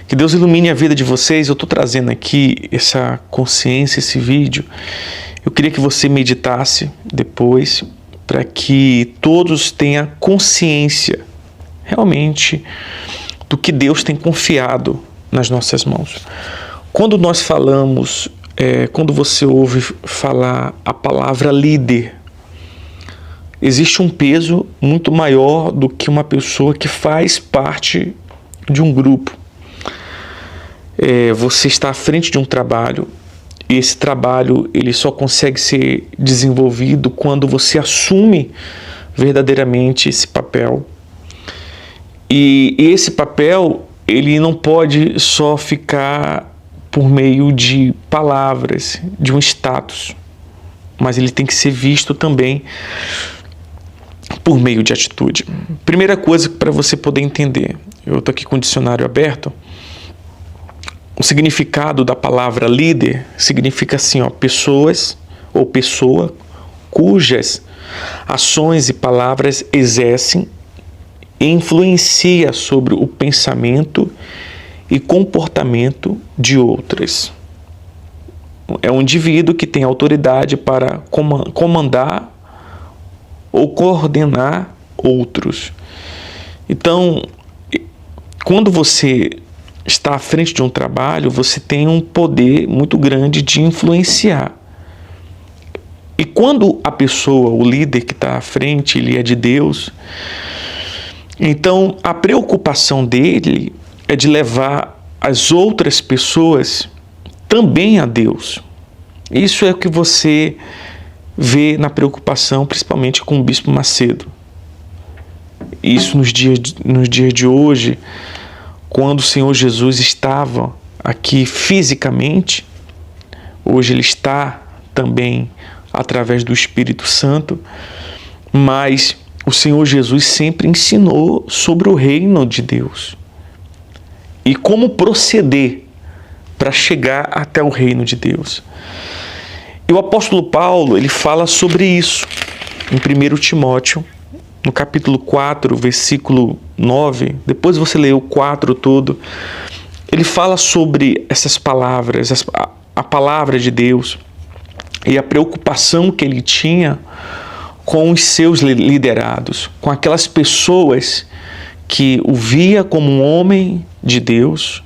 Que Deus ilumine a vida de vocês. Eu estou trazendo aqui essa consciência, esse vídeo. Eu queria que você meditasse depois, para que todos tenham consciência realmente do que Deus tem confiado nas nossas mãos. Quando nós falamos, quando você ouve falar a palavra líder, existe um peso muito maior do que uma pessoa que faz parte de um grupo. Você está à frente de um trabalho, e esse trabalho ele só consegue ser desenvolvido quando você assume verdadeiramente esse papel. E esse papel ele não pode só ficar por meio de palavras, de um status, mas ele tem que ser visto também por meio de atitude. Primeira coisa para você poder entender, eu estou aqui com o dicionário aberto. O significado da palavra líder significa assim, pessoas ou pessoa cujas ações e palavras exercem e influencia sobre o pensamento e comportamento de outras. É um indivíduo que tem autoridade para comandar ou coordenar outros. Então, quando você está à frente de um trabalho, você tem um poder muito grande de influenciar. E quando a pessoa, o líder que está à frente, ele é de Deus, então a preocupação dele é de levar as outras pessoas também a Deus. Isso é o que você vê na preocupação, principalmente com o Bispo Macedo. Isso nos dias de hoje, quando o Senhor Jesus estava aqui fisicamente, hoje Ele está também através do Espírito Santo, mas o Senhor Jesus sempre ensinou sobre o reino de Deus e como proceder para chegar até o reino de Deus. E o apóstolo Paulo, ele fala sobre isso em 1 Timóteo, no capítulo 4, versículo 9, depois você lê o 4 todo, ele fala sobre essas palavras, a palavra de Deus e a preocupação que ele tinha com os seus liderados, com aquelas pessoas que o via como um homem de Deus,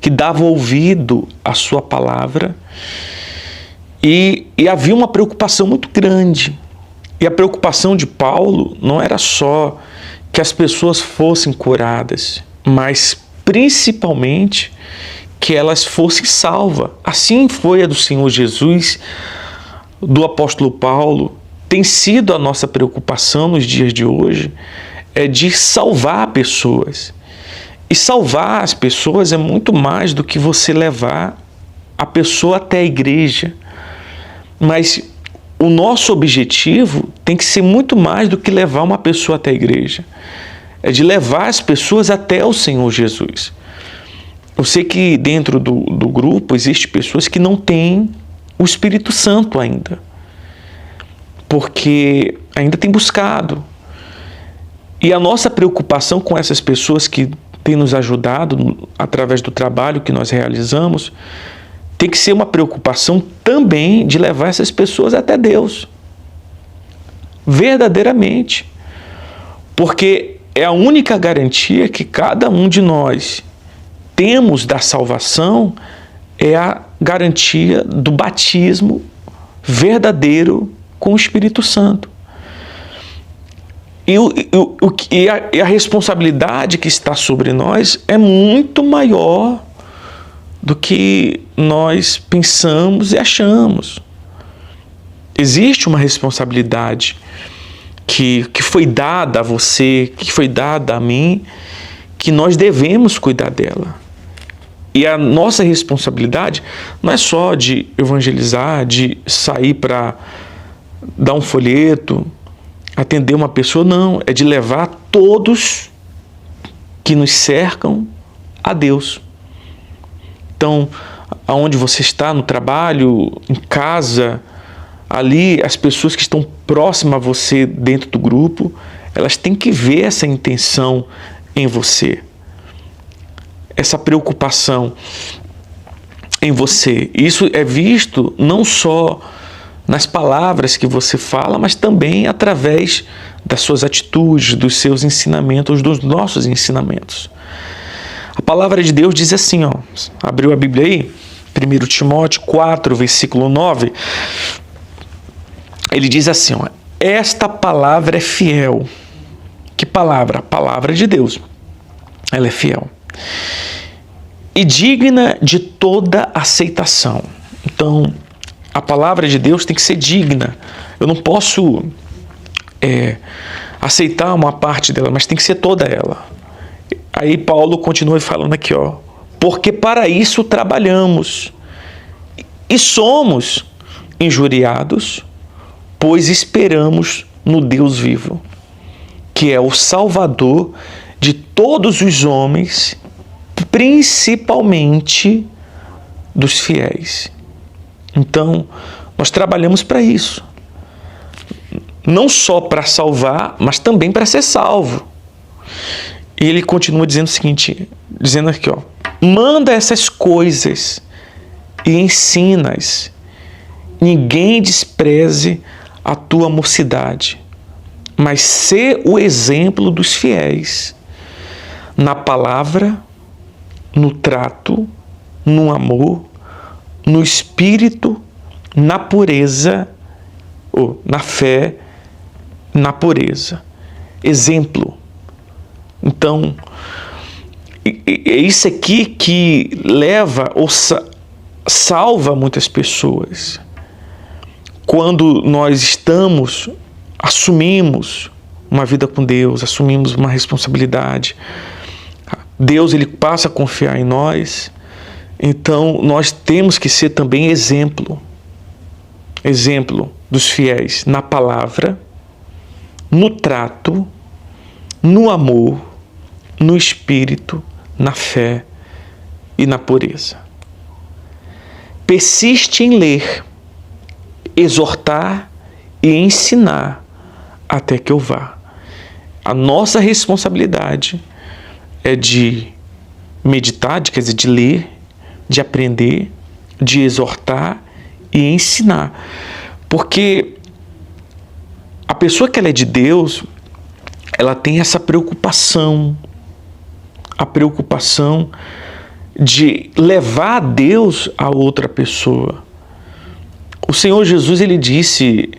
que dava ouvido à sua palavra, e havia uma preocupação muito grande. E a preocupação de Paulo não era só que as pessoas fossem curadas, mas principalmente que elas fossem salvas. Assim foi a do Senhor Jesus, do apóstolo Paulo. Tem sido a nossa preocupação nos dias de hoje, é de salvar pessoas. E salvar as pessoas é muito mais do que você levar a pessoa até a igreja. Mas o nosso objetivo tem que ser muito mais do que levar uma pessoa até a igreja. É de levar as pessoas até o Senhor Jesus. Eu sei que dentro do grupo existem pessoas que não têm o Espírito Santo ainda, porque ainda tem buscado. E a nossa preocupação com essas pessoas que têm nos ajudado através do trabalho que nós realizamos tem que ser uma preocupação também de levar essas pessoas até Deus, verdadeiramente, porque é a única garantia que cada um de nós temos da salvação, é a garantia do batismo verdadeiro com o Espírito Santo. E a responsabilidade que está sobre nós é muito maior do que nós pensamos e achamos. Existe uma responsabilidade que foi dada a você, que foi dada a mim, que nós devemos cuidar dela. E a nossa responsabilidade não é só de evangelizar, de sair para dar um folheto, atender uma pessoa, não. É de levar todos que nos cercam a Deus. Então, aonde você está, no trabalho, em casa, ali as pessoas que estão próximas a você dentro do grupo, elas têm que ver essa intenção em você. essa preocupação em você. Isso é visto não só nas palavras que você fala, mas também através das suas atitudes, dos seus ensinamentos, dos nossos ensinamentos. A palavra de Deus diz assim, ó, abriu a Bíblia aí, 1 Timóteo 4, versículo 9, ele diz assim, ó, esta palavra é fiel. Que palavra? A palavra de Deus. Ela é fiel. E digna de toda aceitação. Então, a palavra de Deus tem que ser digna. Eu não posso aceitar uma parte dela, mas tem que ser toda ela. Aí Paulo continua falando aqui, ó, porque para isso trabalhamos e somos injuriados, pois esperamos no Deus vivo, que é o Salvador de todos os homens, principalmente dos fiéis. Então, nós trabalhamos para isso. Não só para salvar, mas também para ser salvo. E ele continua dizendo o seguinte, dizendo aqui, ó, manda essas coisas e ensina-as. Ninguém despreze a tua mocidade, mas sê o exemplo dos fiéis na palavra, no trato, no amor, no espírito, na pureza, ou na fé, na pureza. Exemplo. Então, é isso aqui que leva ou salva muitas pessoas. Quando nós assumimos uma vida com Deus, assumimos uma responsabilidade, Deus ele passa a confiar em nós, então nós temos que ser também exemplo dos fiéis na palavra, no trato, no amor, no espírito, na fé e na pureza. Persiste em ler, exortar e ensinar até que eu vá. A nossa responsabilidade é de meditar, quer dizer, de ler, de aprender, de exortar e ensinar. Porque a pessoa que ela é de Deus, ela tem essa preocupação, a preocupação de levar a Deus a outra pessoa. O Senhor Jesus, ele disse,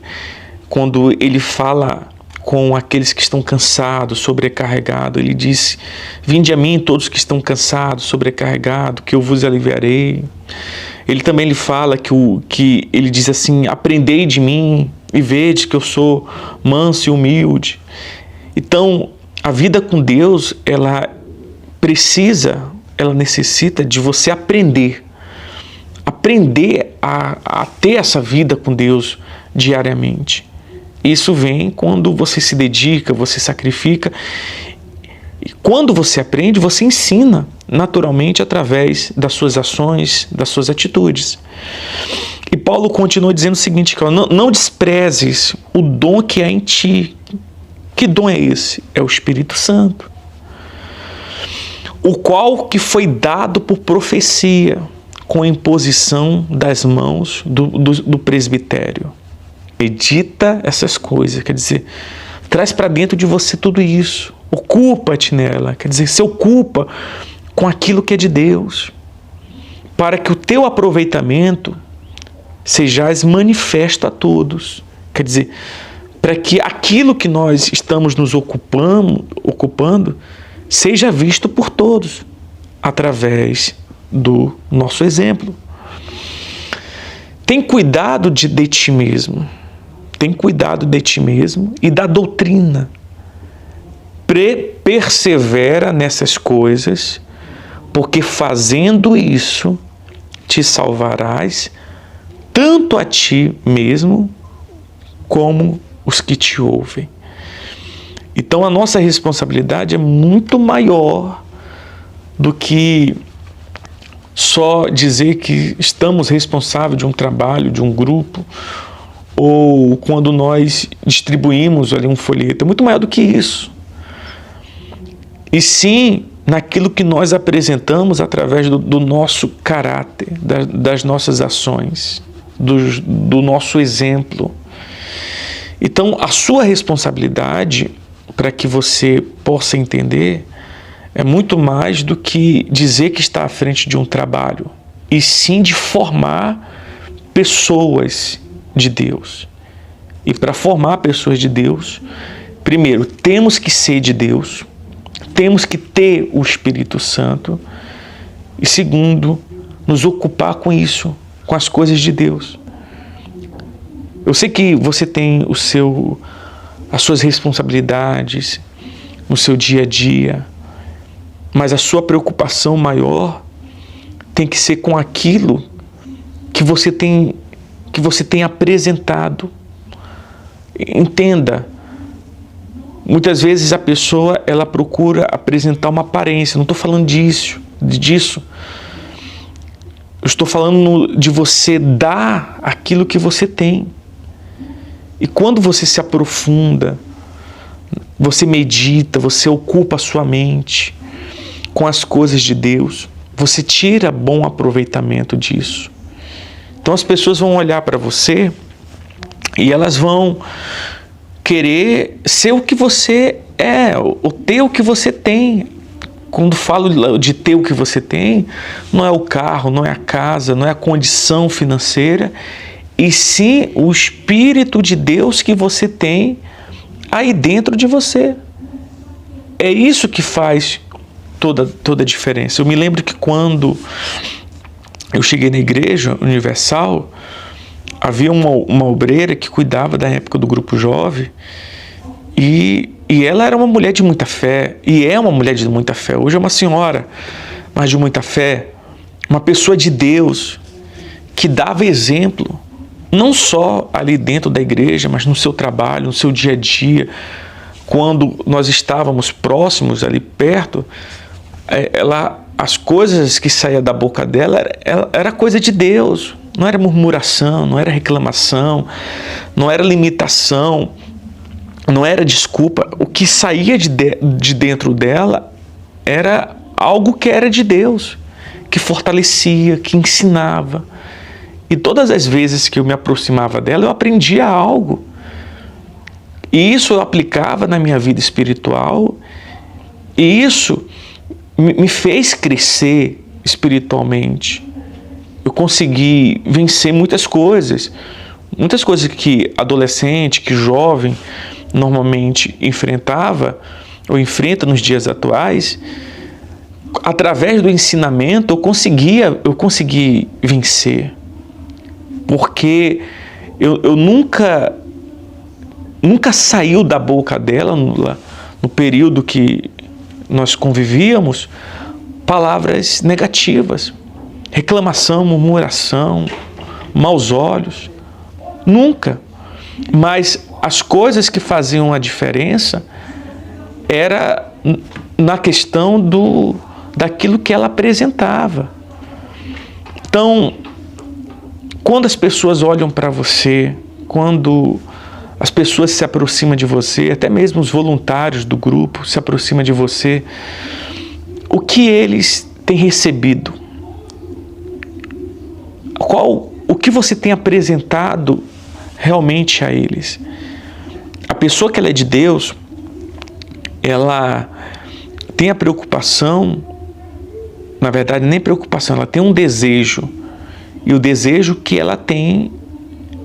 quando ele fala com aqueles que estão cansados, sobrecarregados, ele disse, vinde a mim todos que estão cansados, sobrecarregados, que eu vos aliviarei. Ele também lhe fala que ele diz assim, aprendei de mim e vede que eu sou manso e humilde. Então, a vida com Deus, ela necessita de você aprender a ter essa vida com Deus diariamente. Isso vem quando você se dedica, você sacrifica. E quando você aprende, você ensina naturalmente através das suas ações, das suas atitudes. E Paulo continua dizendo o seguinte, que não desprezes o dom que há em ti. Que dom é esse? É o Espírito Santo, o qual que foi dado por profecia, com a imposição das mãos do presbitério. Medita essas coisas, quer dizer, traz para dentro de você tudo isso, ocupa-te nela, quer dizer, se ocupa com aquilo que é de Deus, para que o teu aproveitamento sejais manifesto a todos, quer dizer, para que aquilo que nós estamos nos ocupando seja visto por todos, através do nosso exemplo. Tem cuidado de ti mesmo. Tem cuidado de ti mesmo e da doutrina. Persevera nessas coisas, porque fazendo isso, te salvarás, tanto a ti mesmo, como os que te ouvem. Então a nossa responsabilidade é muito maior do que só dizer que estamos responsáveis de um trabalho, de um grupo, ou quando nós distribuímos ali um folheto. É muito maior do que isso. E sim, naquilo que nós apresentamos através do nosso caráter, das nossas ações, do nosso exemplo. Então, a sua responsabilidade, para que você possa entender, é muito mais do que dizer que está à frente de um trabalho, e sim de formar pessoas de Deus. E para formar pessoas de Deus, primeiro, temos que ser de Deus, temos que ter o Espírito Santo, e segundo, nos ocupar com isso, com as coisas de Deus. Eu sei que você tem as suas responsabilidades no seu dia a dia, mas a sua preocupação maior tem que ser com aquilo que você tem apresentado. Entenda, muitas vezes a pessoa ela procura apresentar uma aparência. Não estou falando disso. Eu estou falando de você dar aquilo que você tem. E quando você se aprofunda, você medita, você ocupa a sua mente com as coisas de Deus, você tira bom aproveitamento disso. Então as pessoas vão olhar para você e elas vão querer ser o que você é, ou ter o que você tem. Quando falo de ter o que você tem, não é o carro, não é a casa, não é a condição financeira, e sim o Espírito de Deus que você tem aí dentro de você. É isso que faz toda a diferença. Eu me lembro que quando eu cheguei na Igreja Universal, havia uma obreira que cuidava da época do grupo jovem, e ela era uma mulher de muita fé, e é uma mulher de muita fé. Hoje é uma senhora, mas de muita fé, uma pessoa de Deus, que dava exemplo, não só ali dentro da igreja, mas no seu trabalho, no seu dia a dia. Quando nós estávamos próximos, ali perto, as coisas que saíam da boca dela era coisa de Deus. Não era murmuração, não era reclamação, não era limitação, não era desculpa. O que saía de dentro dela era algo que era de Deus, que fortalecia, que ensinava. E todas as vezes que eu me aproximava dela, eu aprendia algo. E isso eu aplicava na minha vida espiritual. E isso me fez crescer espiritualmente. Eu consegui vencer muitas coisas que adolescente, que jovem normalmente enfrentava ou enfrenta nos dias atuais. Através do ensinamento eu consegui vencer. Porque eu nunca saiu da boca dela, no período que nós convivíamos, palavras negativas, reclamação, murmuração, maus olhos. Nunca. Mas as coisas que faziam a diferença era na questão daquilo que ela apresentava. Então, quando as pessoas olham para você, quando as pessoas se aproximam de você, até mesmo os voluntários do grupo se aproximam de você, o que eles têm recebido? O que você tem apresentado realmente a eles? A pessoa que ela é de Deus, ela tem a preocupação, na verdade nem preocupação, ela tem um desejo. E o desejo que ela tem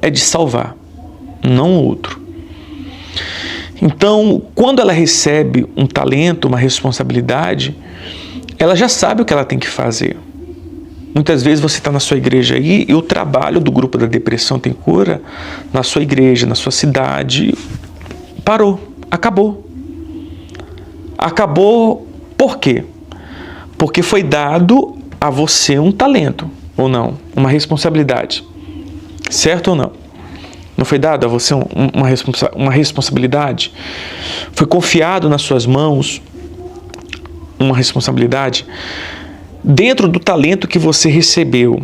é de salvar, não outro. Então, quando ela recebe um talento, uma responsabilidade, ela já sabe o que ela tem que fazer. Muitas vezes você está na sua igreja aí e o trabalho do grupo da Depressão Tem Cura, na sua igreja, na sua cidade, parou, acabou. Acabou por quê? Porque foi dado a você um talento. Ou não, uma responsabilidade, certo ou não? Não foi dado a você uma responsabilidade? Foi confiado nas suas mãos uma responsabilidade? Dentro do talento que você recebeu,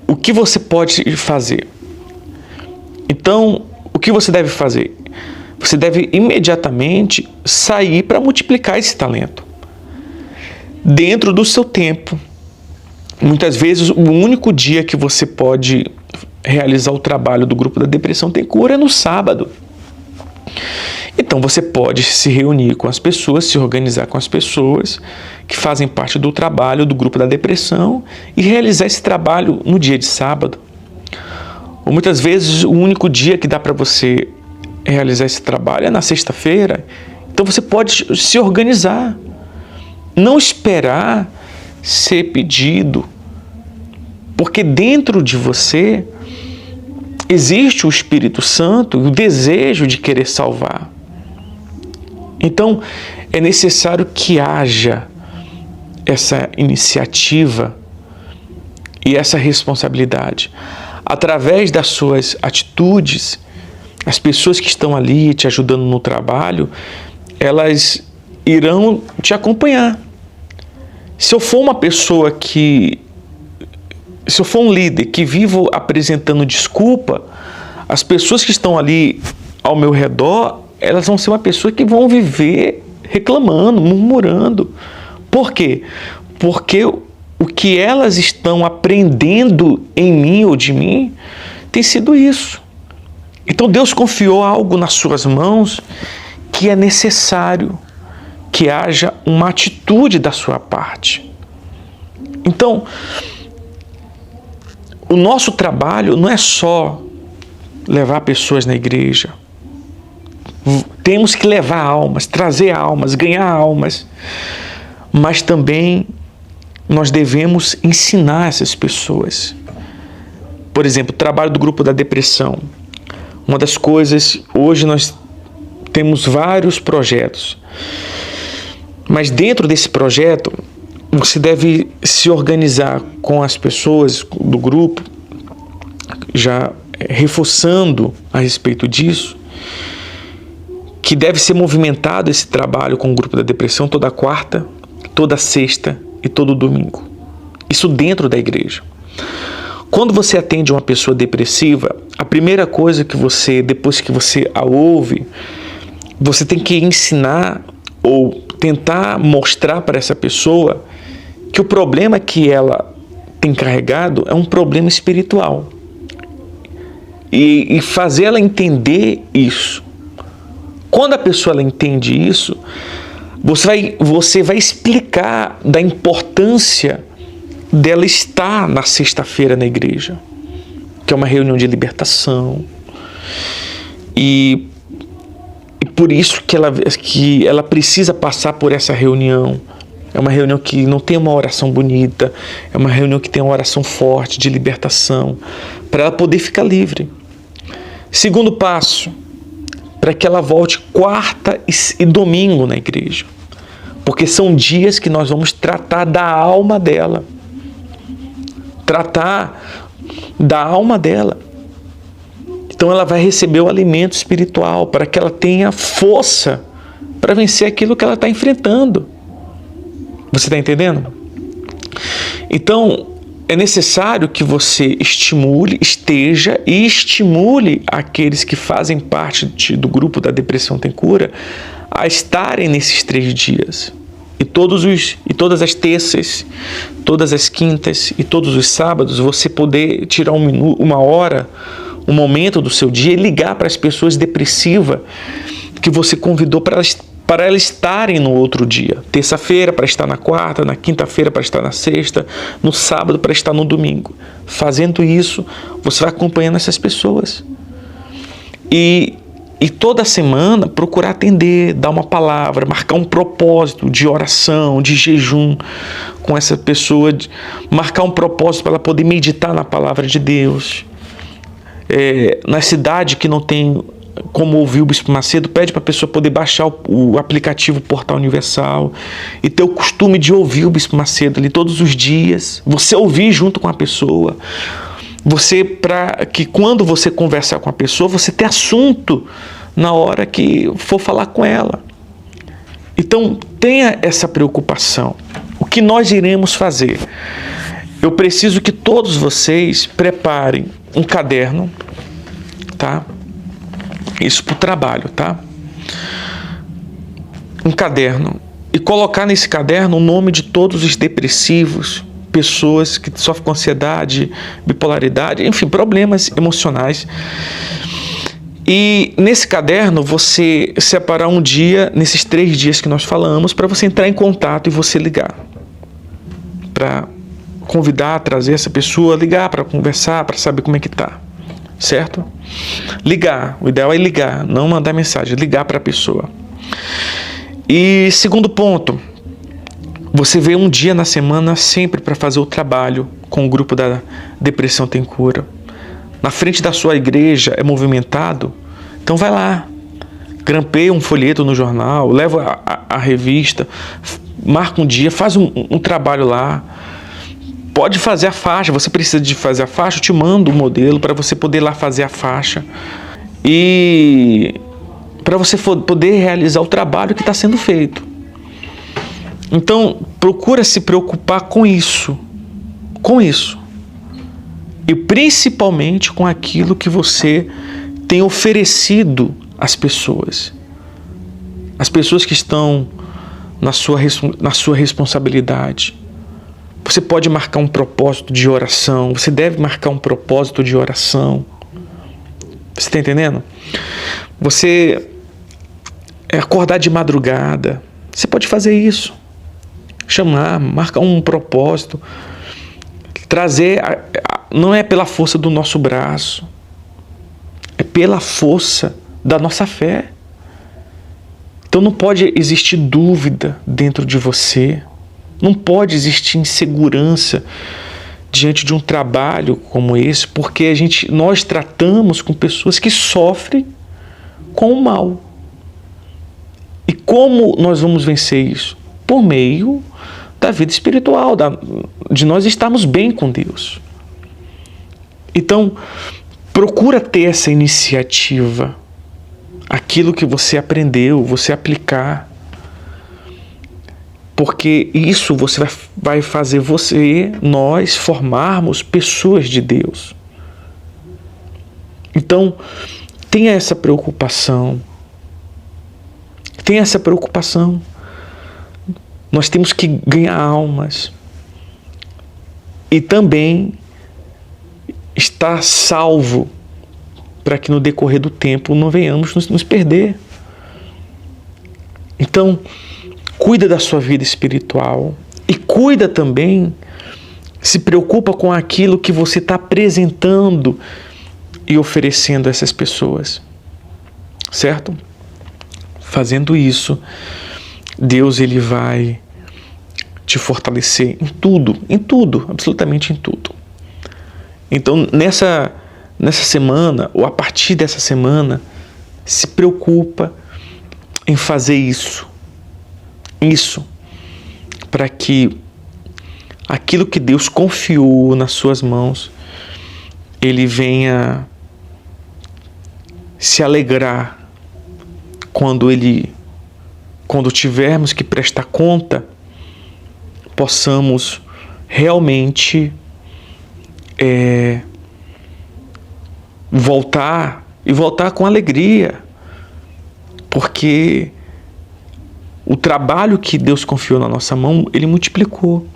o que você pode fazer? Então, o que você deve fazer? Você deve imediatamente sair para multiplicar esse talento. dentro do seu tempo. Muitas vezes, o único dia que você pode realizar o trabalho do grupo da Depressão Tem Cura é no sábado. Então, você pode se reunir com as pessoas, se organizar com as pessoas que fazem parte do trabalho do grupo da depressão e realizar esse trabalho no dia de sábado. Ou muitas vezes, o único dia que dá para você realizar esse trabalho é na sexta-feira. Então, você pode se organizar. Não esperar ser pedido, porque dentro de você existe o Espírito Santo e o desejo de querer salvar. Então, é necessário que haja essa iniciativa e essa responsabilidade. Através das suas atitudes, as pessoas que estão ali te ajudando no trabalho, elas irão te acompanhar. Se eu for um líder que vivo apresentando desculpa, as pessoas que estão ali ao meu redor, elas vão ser uma pessoa que vão viver reclamando, murmurando. Por quê? Porque o que elas estão aprendendo em mim ou de mim tem sido isso. Então Deus confiou algo nas suas mãos que é necessário que haja uma atitude da sua parte. Então, o nosso trabalho não é só levar pessoas na igreja. Temos que levar almas, trazer almas, ganhar almas. Mas também nós devemos ensinar essas pessoas. Por exemplo, o trabalho do grupo da depressão. Uma das coisas, hoje nós temos vários projetos. Mas dentro desse projeto, você deve se organizar com as pessoas do grupo, já reforçando a respeito disso, que deve ser movimentado esse trabalho com o grupo da depressão toda quarta, toda sexta e todo domingo. Isso dentro da igreja. Quando você atende uma pessoa depressiva, a primeira coisa que você, depois que você a ouve, você tem que ensinar ou tentar mostrar para essa pessoa que o problema que ela tem carregado é um problema espiritual. E fazer ela entender isso. Quando a pessoa ela entende isso, você vai explicar da importância dela estar na sexta-feira na igreja, que é uma reunião de libertação. E por isso que ela precisa passar por essa reunião. É uma reunião que não tem uma oração bonita, é uma reunião que tem uma oração forte de libertação, para ela poder ficar livre. Segundo passo, para que ela volte quarta e domingo na igreja, porque são dias que nós vamos tratar da alma dela. Tratar da alma dela. Então ela vai receber o alimento espiritual para que ela tenha força para vencer aquilo que ela está enfrentando. Você está entendendo? Então é necessário que você esteja e estimule aqueles que fazem parte do grupo da Depressão Tem Cura a estarem nesses 3 dias. E todas as terças, todas as quintas e todos os sábados você poder tirar uma hora, um momento do seu dia e ligar para as pessoas depressivas que você convidou para elas estarem no outro dia. Terça-feira para estar na quarta, na quinta-feira para estar na sexta, no sábado para estar no domingo. Fazendo isso, você vai acompanhando essas pessoas. E toda semana procurar atender, dar uma palavra, marcar um propósito de oração, de jejum com essa pessoa, marcar um propósito para ela poder meditar na palavra de Deus. Na cidade que não tem como ouvir o Bispo Macedo, pede para a pessoa poder baixar o aplicativo Portal Universal e ter o costume de ouvir o Bispo Macedo ali todos os dias, você ouvir junto com a pessoa. Para que quando você conversar com a pessoa, você ter assunto na hora que for falar com ela. Então, tenha essa preocupação. O que nós iremos fazer? Eu preciso que todos vocês preparem um caderno, tá? Isso para o trabalho, tá? Um caderno e colocar nesse caderno o nome de todos os depressivos, pessoas que sofrem com ansiedade, bipolaridade, enfim, problemas emocionais. E nesse caderno você separar um dia, nesses 3 dias que nós falamos, para você entrar em contato e você ligar. Para convidar, trazer essa pessoa, ligar para conversar, para saber como é que tá. Certo? Ligar. O ideal é ligar, não mandar mensagem, ligar para a pessoa. E segundo ponto, você vê um dia na semana sempre para fazer o trabalho com o grupo da Depressão Tem Cura. Na frente da sua igreja é movimentado, então vai lá, grampeia um folheto no jornal, leva a revista, marca um dia, faz um trabalho lá. Pode fazer a faixa, você precisa de fazer a faixa, eu te mando o modelo para você poder lá fazer a faixa e para você poder realizar o trabalho que está sendo feito. Então, procura se preocupar com isso, e principalmente com aquilo que você tem oferecido às pessoas que estão na sua responsabilidade. Você pode marcar um propósito de oração, você deve marcar um propósito de oração. Você está entendendo? Você acordar de madrugada, você pode fazer isso. Chamar, marcar um propósito, trazer, não é pela força do nosso braço, é pela força da nossa fé. Então não pode existir dúvida dentro de você, não pode existir insegurança diante de um trabalho como esse, porque nós tratamos com pessoas que sofrem com o mal. E como nós vamos vencer isso? Por meio da vida espiritual, de nós estarmos bem com Deus. Então, procura ter essa iniciativa, aquilo que você aprendeu, você aplicar, porque isso vai fazer nós formarmos pessoas de Deus. Então, tenha essa preocupação. Nós temos que ganhar almas e também estar salvo para que no decorrer do tempo não venhamos nos perder. Então, cuida da sua vida espiritual e cuida também, se preocupa com aquilo que você está apresentando e oferecendo a essas pessoas, certo? Fazendo isso, Deus ele vai te fortalecer em tudo, absolutamente em tudo. Então, nessa semana, ou a partir dessa semana, se preocupa em fazer isso, para que aquilo que Deus confiou nas suas mãos, ele venha se alegrar quando tivermos que prestar conta, possamos realmente voltar com alegria, porque o trabalho que Deus confiou na nossa mão, ele multiplicou.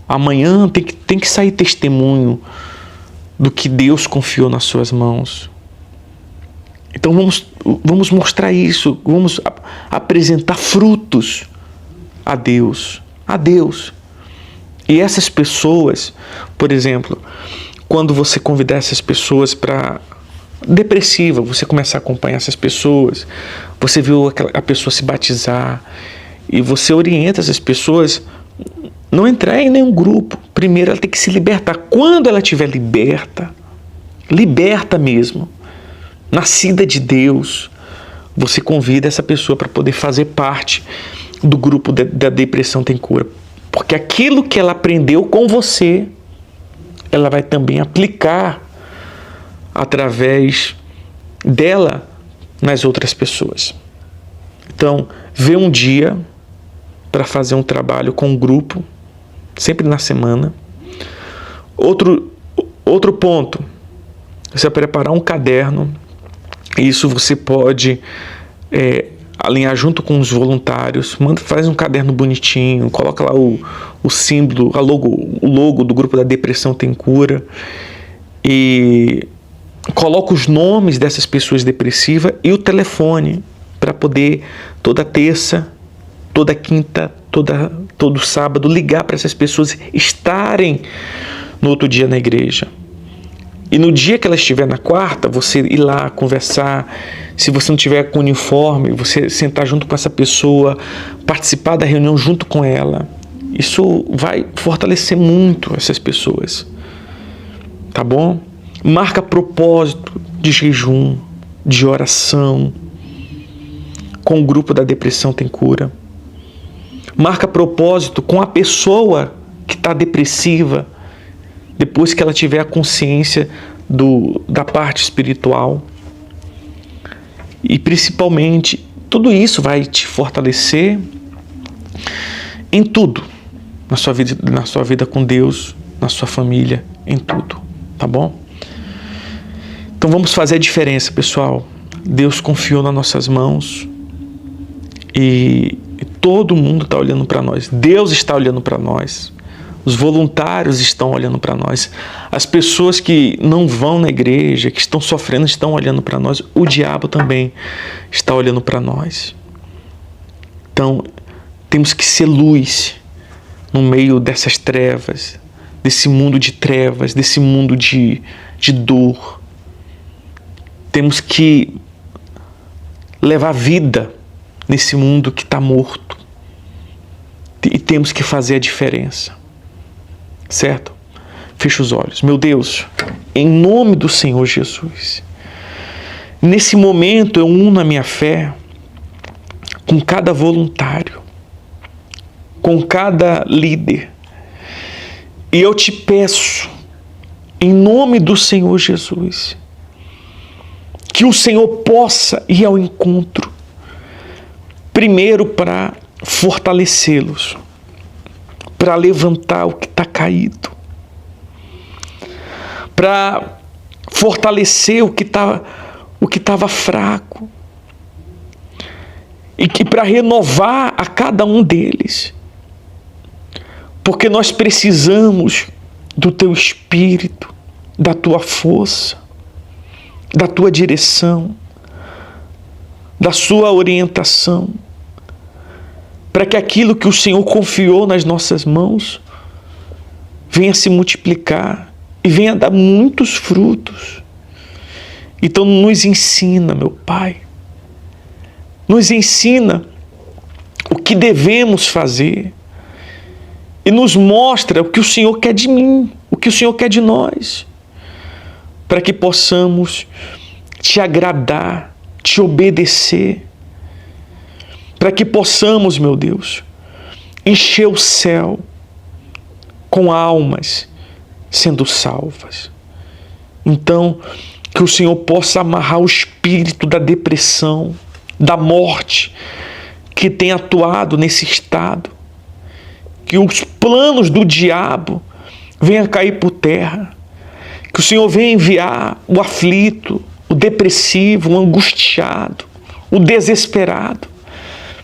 Amanhã tem que sair testemunho do que Deus confiou nas suas mãos. Então vamos mostrar isso, vamos apresentar frutos a Deus. E essas pessoas, por exemplo, quando você convidar essas pessoas para depressiva, você começar a acompanhar essas pessoas, você viu a pessoa se batizar e você orienta essas pessoas não entrar em nenhum grupo. Primeiro ela tem que se libertar. Quando ela estiver liberta mesmo, nascida de Deus, você convida essa pessoa para poder fazer parte do grupo da Depressão Tem Cura. Porque aquilo que ela aprendeu com você, ela vai também aplicar através dela nas outras pessoas. Então, vê um dia para fazer um trabalho com um grupo, sempre na semana. Outro ponto, você vai preparar um caderno. Isso você pode alinhar junto com os voluntários, faz um caderno bonitinho, coloca lá o símbolo, o logo do grupo da Depressão Tem Cura, e coloca os nomes dessas pessoas depressivas e o telefone para poder toda terça, toda quinta, todo sábado ligar para essas pessoas estarem no outro dia na igreja. E no dia que ela estiver na quarta, você ir lá conversar. Se você não tiver com uniforme, você sentar junto com essa pessoa, participar da reunião junto com ela. Isso vai fortalecer muito essas pessoas. Tá bom? Marca propósito de jejum, de oração, com o grupo da Depressão Tem Cura. Marca propósito com a pessoa que está depressiva, depois que ela tiver a consciência da parte espiritual. E principalmente, tudo isso vai te fortalecer em tudo, na sua vida com Deus, na sua família, em tudo, tá bom? Então vamos fazer a diferença, pessoal. Deus confiou nas nossas mãos e todo mundo está olhando para nós. Deus está olhando para nós. Os voluntários estão olhando para nós. As pessoas que não vão na igreja, que estão sofrendo, estão olhando para nós. O diabo também está olhando para nós. Então, temos que ser luz no meio dessas trevas, desse mundo de trevas, desse mundo de dor. Temos que levar vida nesse mundo que está morto. E temos que fazer a diferença. Certo? Fecha os olhos. Meu Deus, em nome do Senhor Jesus, nesse momento eu uno a minha fé com cada voluntário, com cada líder. E eu te peço, em nome do Senhor Jesus, que o Senhor possa ir ao encontro, primeiro para fortalecê-los, para levantar o que está caído, para fortalecer o que estava fraco, e que para renovar a cada um deles, porque nós precisamos do teu Espírito, da tua força, da tua direção, da sua orientação, para que aquilo que o Senhor confiou nas nossas mãos venha se multiplicar e venha dar muitos frutos. Então nos ensina, meu Pai, nos ensina o que devemos fazer e nos mostra o que o Senhor quer de mim, o que o Senhor quer de nós, para que possamos te agradar, te obedecer, para que possamos, meu Deus, encher o céu com almas sendo salvas. Então, que o Senhor possa amarrar o espírito da depressão, da morte, que tem atuado nesse estado, que os planos do diabo venham cair por terra, que o Senhor venha enviar o aflito, o depressivo, o angustiado, o desesperado,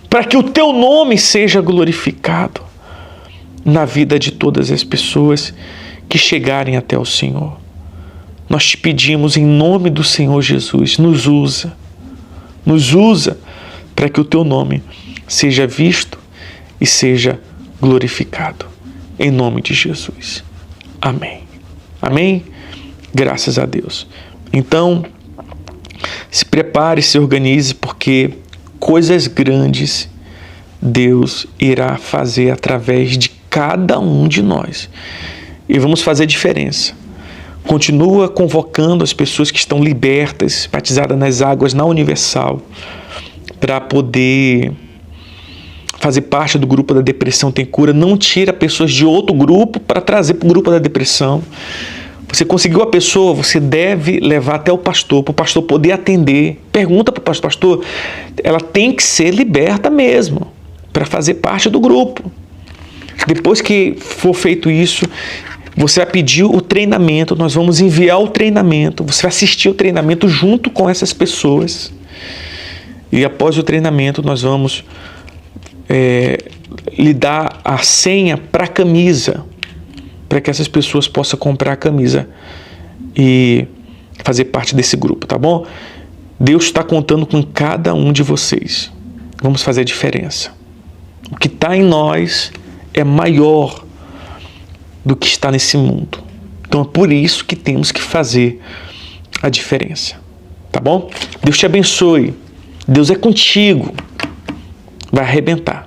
para que o teu nome seja glorificado na vida de todas as pessoas que chegarem até o Senhor. Nós te pedimos em nome do Senhor Jesus, nos usa para que o teu nome seja visto e seja glorificado. Em nome de Jesus. Amém. Amém? Graças a Deus. Então, se prepare, se organize, porque coisas grandes Deus irá fazer através de cada um de nós. E vamos fazer diferença. Continua convocando as pessoas que estão libertas, batizadas nas águas na Universal, para poder fazer parte do grupo da Depressão Tem Cura. Não tira pessoas de outro grupo para trazer para o grupo da depressão. Você conseguiu a pessoa, você deve levar até o pastor, para o pastor poder atender. Pergunta para o pastor: pastor, ela tem que ser liberta mesmo, para fazer parte do grupo. Depois que for feito isso, você vai pedir o treinamento, nós vamos enviar o treinamento, você vai assistir o treinamento junto com essas pessoas. E após o treinamento nós vamos lhe dar a senha para a camisa, para que essas pessoas possam comprar a camisa e fazer parte desse grupo, tá bom? Deus está contando com cada um de vocês. Vamos fazer a diferença. O que está em nós é maior do que está nesse mundo. Então é por isso que temos que fazer a diferença, tá bom? Deus te abençoe. Deus é contigo. Vai arrebentar.